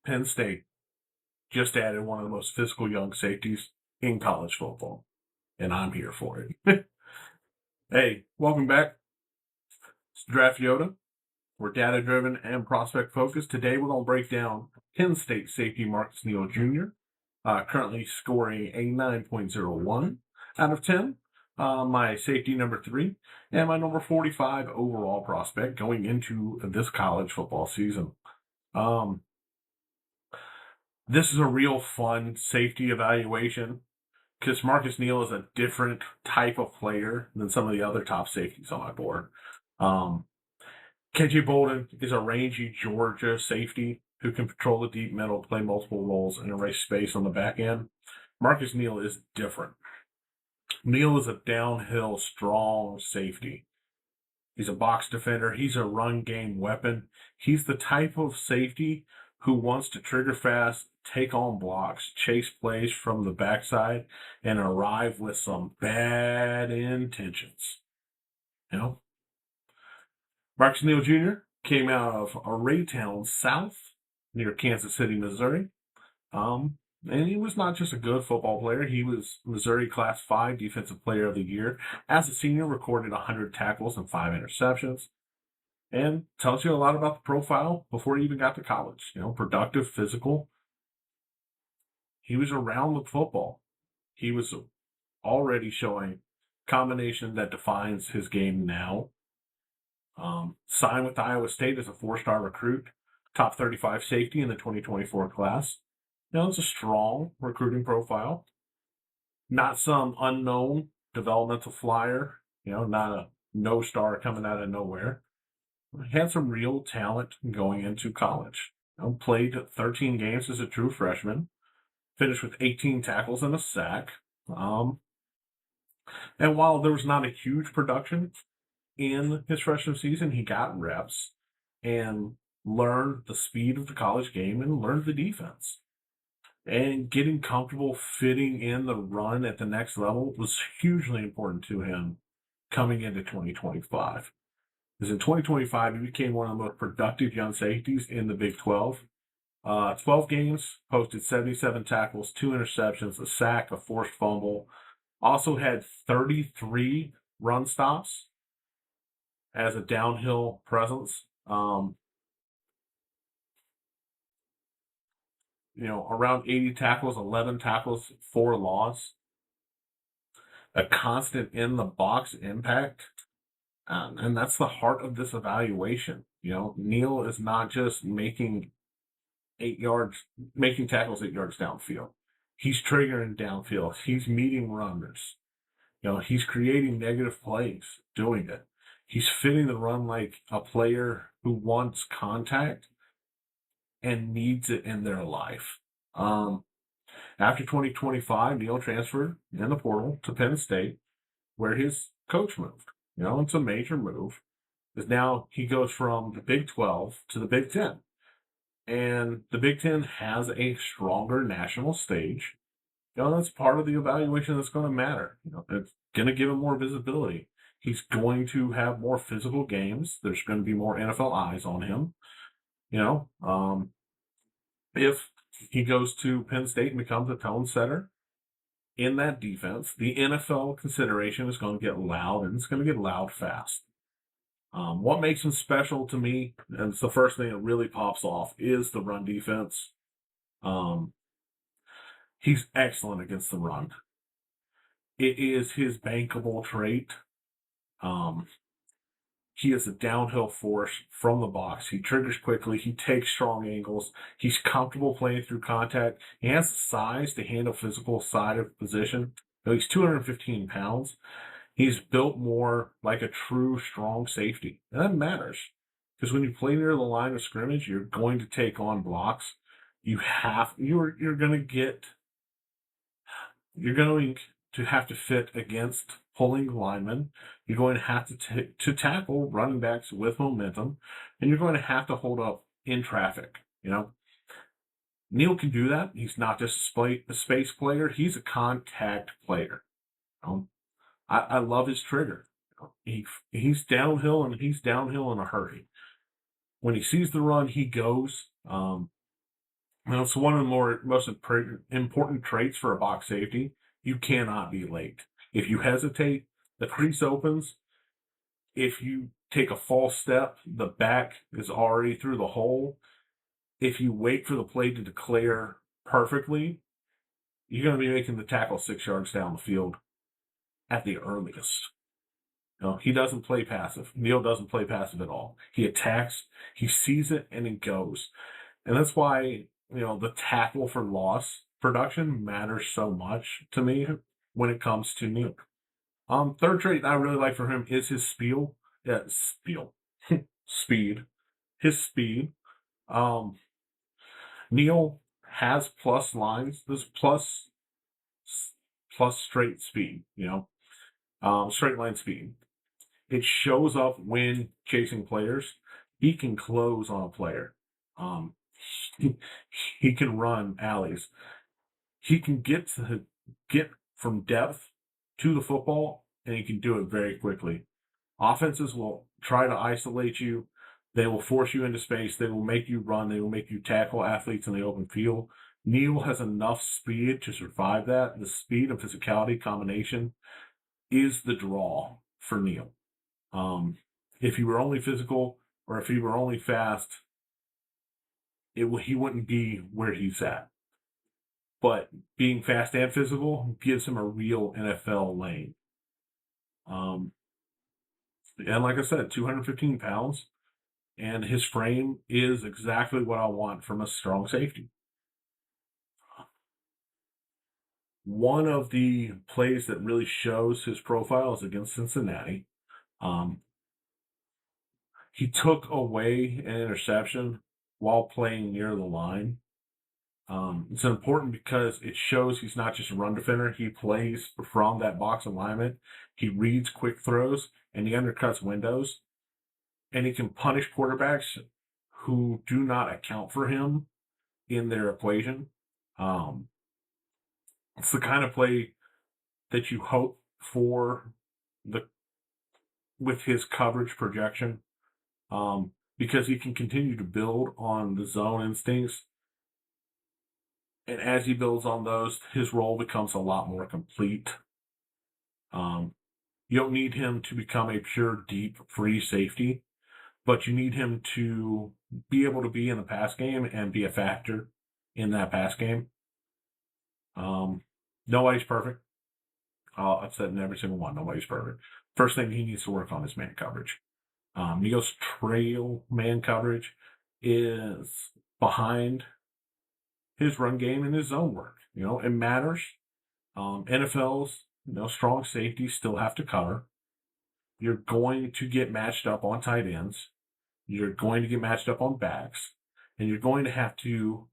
Penn State just added one of the most physical young safeties in college football, and I'm here for it. Hey, welcome back. It's Draft Yoda. We're data-driven and prospect-focused. Today we're going to break down Penn State safety Marcus Neal Jr., currently scoring a 9.01 out of 10. My safety number 3, and my number 45 overall prospect going into this college football season. This is a real fun safety evaluation because Marcus Neal is a different type of player than some of the other top safeties on my board. KJ Bolden is a rangy Georgia safety who can patrol the deep middle, play multiple roles, and erase space on the back end. Marcus Neal is different. Neal is a downhill, strong safety. He's a box defender. He's a run game weapon. He's the type of safety who wants to trigger fast, take on blocks, chase plays from the backside, and arrive with some bad intentions. You know? Marcus Neal Jr. came out of Raytown South near Kansas City, Missouri. And he was not just a good football player. He was Missouri Class 5 Defensive Player of the Year. As a senior, recorded 100 tackles and 5 interceptions. And tells you a lot about the profile before he even got to college. You know, productive, physical. He was around the football. He was already showing combination that defines his game now. Signed with Iowa State as a 4-star recruit, top 35 safety in the 2024 class. You know, it's a strong recruiting profile. Not some unknown developmental flyer, you know, not a no-star coming out of nowhere. Had some real talent going into college. You know, played 13 games as a true freshman. Finished with 18 tackles and a sack. And while there was not a huge production in his freshman season, he got reps and learned the speed of the college game and learned the defense. And getting comfortable fitting in the run at the next level was hugely important to him coming into 2025. Because in 2025, he became one of the most productive young safeties in the Big 12. 12 games, posted 77 tackles, 2 interceptions, a sack, a forced fumble. Also had 33 run stops as a downhill presence. Around 80 tackles, 11 tackles, 4 loss. A constant in the box impact. And that's the heart of this evaluation. You know, Neal is not just making tackles 8 yards downfield. He's triggering downfield. He's meeting runners. You know, he's creating negative plays doing it. He's fitting the run like a player who wants contact and needs it in their life. After 2025, Neal transferred in the portal to Penn State, where his coach moved. You know, it's a major move. Because now he goes from the Big 12 to the Big 10. And the Big 10 has a stronger national stage. You know, that's part of the evaluation that's going to matter. You know, it's going to give him more visibility. He's going to have more physical games. There's going to be more NFL eyes on him. You know, if he goes to Penn State and becomes a tone setter in that defense, the NFL consideration is going to get loud, and it's going to get loud fast. What makes him special to me, and it's the first thing that really pops off, is the run defense. He's excellent against the run. It is his bankable trait. He is a downhill force from the box. He triggers quickly. He takes strong angles. He's comfortable playing through contact. He has the size to handle physical side of position. You know, he's 215 pounds. He's built more like a true strong safety. And that matters. Because when you play near the line of scrimmage, you're going to take on blocks. You're going to have to fit against pulling linemen. You're going to have to tackle running backs with momentum, and you're going to have to hold up in traffic. You know, Neal can do that. He's not just a space player; he's a contact player. You know? I love his trigger. You know? He's downhill, and he's downhill in a hurry. When he sees the run, he goes. It's one of the most important traits for a box safety. You cannot be late. If you hesitate, the crease opens. If you take a false step, the back is already through the hole. If you wait for the play to declare perfectly, you're going to be making the tackle 6 yards down the field at the earliest. He doesn't play passive. Neal doesn't play passive at all. He attacks, he sees it, and he goes. And that's why, the tackle for loss production matters so much to me when it comes to Neal. Third trait I really like for him is his speed. Speed. His speed. Neal has plus lines. This plus straight speed, straight line speed. It shows up when chasing players. He can close on a player. Um, he can run alleys. He can get from depth to the football, and he can do it very quickly. Offenses will try to isolate you. They will force you into space. They will make you run. They will make you tackle athletes in the open field. Neal has enough speed to survive that. The speed and physicality combination is the draw for Neal. If he were only physical or if he were only fast, he wouldn't be where he's at. But being fast and physical gives him a real NFL lane. And like I said, 215 pounds, and his frame is exactly what I want from a strong safety. One of the plays that really shows his profile is against Cincinnati. He took away an interception while playing near the line. It's important because it shows he's not just a run defender. He plays from that box alignment. He reads quick throws, and he undercuts windows. And he can punish quarterbacks who do not account for him in their equation. It's the kind of play that you hope for with his coverage projection, because he can continue to build on the zone instincts. And as he builds on those, his role becomes a lot more complete. You don't need him to become a pure, deep, free safety, but you need him to be able to be in the pass game and be a factor in that pass game. Nobody's perfect. I've said in every single one, nobody's perfect. First thing he needs to work on is man coverage. Neal's trail man coverage is behind his run game and his zone work. It matters. NFL's, strong safeties still have to cover. You're going to get matched up on tight ends. You're going to get matched up on backs. And you're going to have to,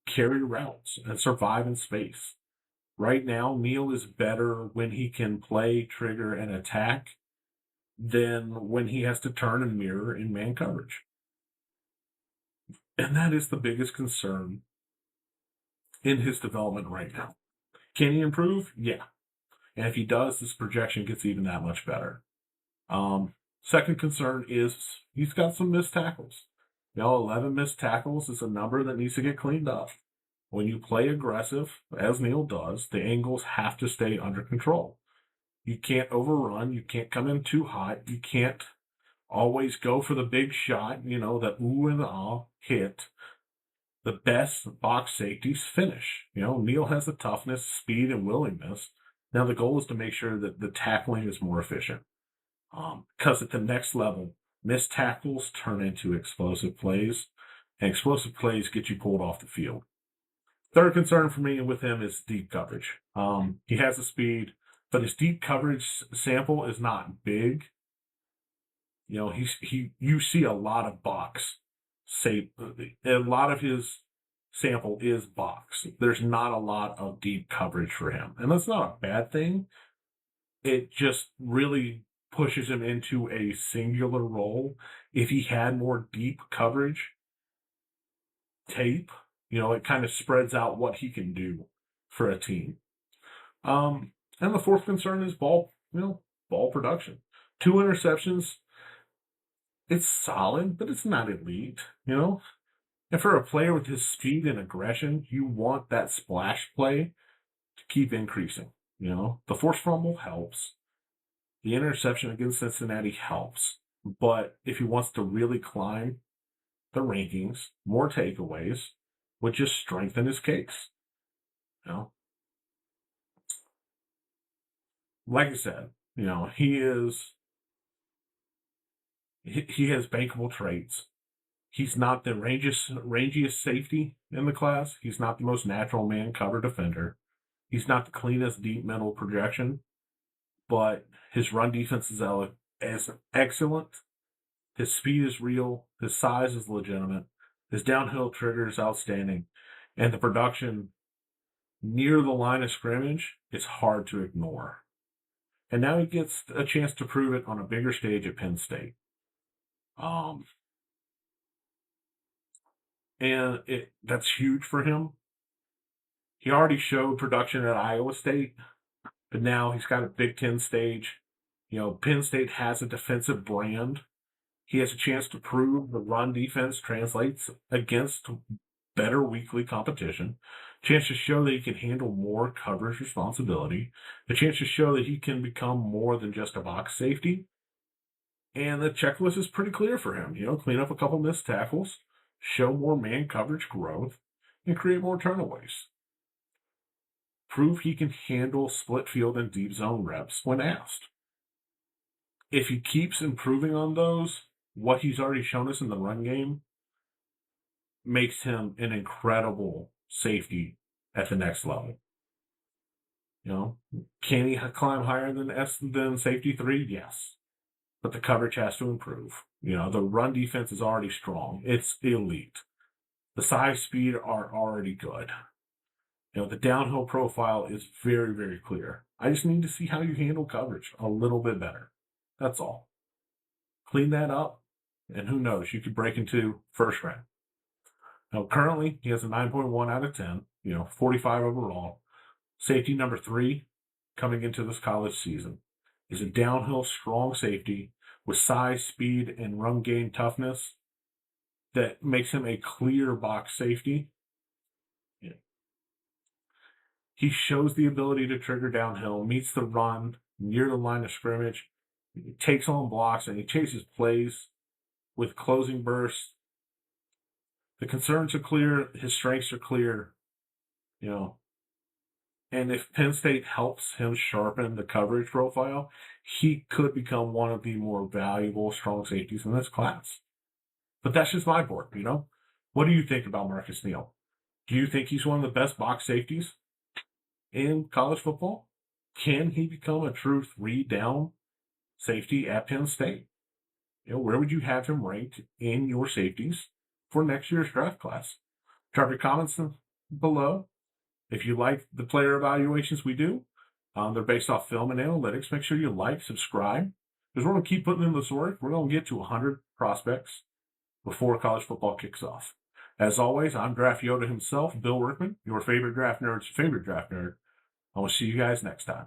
carry routes and survive in space. Right now, Neal is better when he can play, trigger, and attack than when he has to turn and mirror in man coverage. And that is the biggest concern in his development right now. Can he improve? Yeah. And if he does, this projection gets even that much better. Second concern is he's got some missed tackles. 11 missed tackles is a number that needs to get cleaned up. When you play aggressive, as Neal does, the angles have to stay under control. You can't overrun. You can't come in too hot. You can't always go for the big shot, that ooh and ah hit. The best box safeties finish. Neal has the toughness, speed, and willingness. Now the goal is to make sure that the tackling is more efficient. Because at the next level, missed tackles turn into explosive plays, and explosive plays get you pulled off the field. Third concern for me with him is deep coverage. He has the speed, but his deep coverage sample is not big. You see a lot of box. A lot of his sample is box. There's not a lot of deep coverage for him, and that's not a bad thing. It just really pushes him into a singular role. If he had more deep coverage tape, it kind of spreads out what he can do for a team. And the fourth concern is ball production. 2 interceptions. It's solid, but it's not elite. And for a player with his speed and aggression, you want that splash play to keep increasing. The forced fumble helps. The interception against Cincinnati helps. But if he wants to really climb the rankings, more takeaways would just strengthen his case. Like I said, he has bankable traits. He's not the rangiest safety in the class. He's not the most natural man cover defender. He's not the cleanest deep mental projection, but his run defense is excellent. His speed is real. His size is legitimate. His downhill trigger is outstanding. And the production near the line of scrimmage is hard to ignore. And now he gets a chance to prove it on a bigger stage at Penn State. And that's huge for him. He already showed production at Iowa State, but now he's got a Big Ten stage. Penn State has a defensive brand. He has a chance to prove the run defense translates against better weekly competition. A chance to show that he can handle more coverage responsibility. A chance to show that he can become more than just a box safety. And the checklist is pretty clear for him. Clean up a couple missed tackles, show more man coverage growth, and create more turnaways. Prove he can handle split field and deep zone reps when asked. If he keeps improving on those, what he's already shown us in the run game makes him an incredible safety at the next level. Can he climb higher than safety 3? Yes. But the coverage has to improve. The run defense is already strong. It's elite. The size speed are already good. The downhill profile is very, very clear. I just need to see how you handle coverage a little bit better. That's all. Clean that up, and who knows, you could break into first round. Now, currently, he has a 9.1 out of 10, 45 overall. Safety number 3 coming into this college season is a downhill strong safety with size, speed, and run game toughness that makes him a clear box safety. He shows the ability to trigger downhill, meets the run near the line of scrimmage, he takes on blocks, and he chases plays with closing bursts. The concerns are clear. His strengths are clear. And if Penn State helps him sharpen the coverage profile, he could become one of the more valuable strong safeties in this class. But that's just my board, What do you think about Marcus Neal? Do you think he's one of the best box safeties in college football? Can he become a true 3-down safety at Penn State? Where would you have him ranked in your safeties for next year's draft class? Drop your comments below. If you like the player evaluations we do, they're based off film and analytics. Make sure you like, subscribe, because we're going to keep putting in this work. We're going to get to 100 prospects before college football kicks off. As always, I'm Draft Yoda himself, Bill Workman, your favorite draft nerd's favorite draft nerd. I will see you guys next time.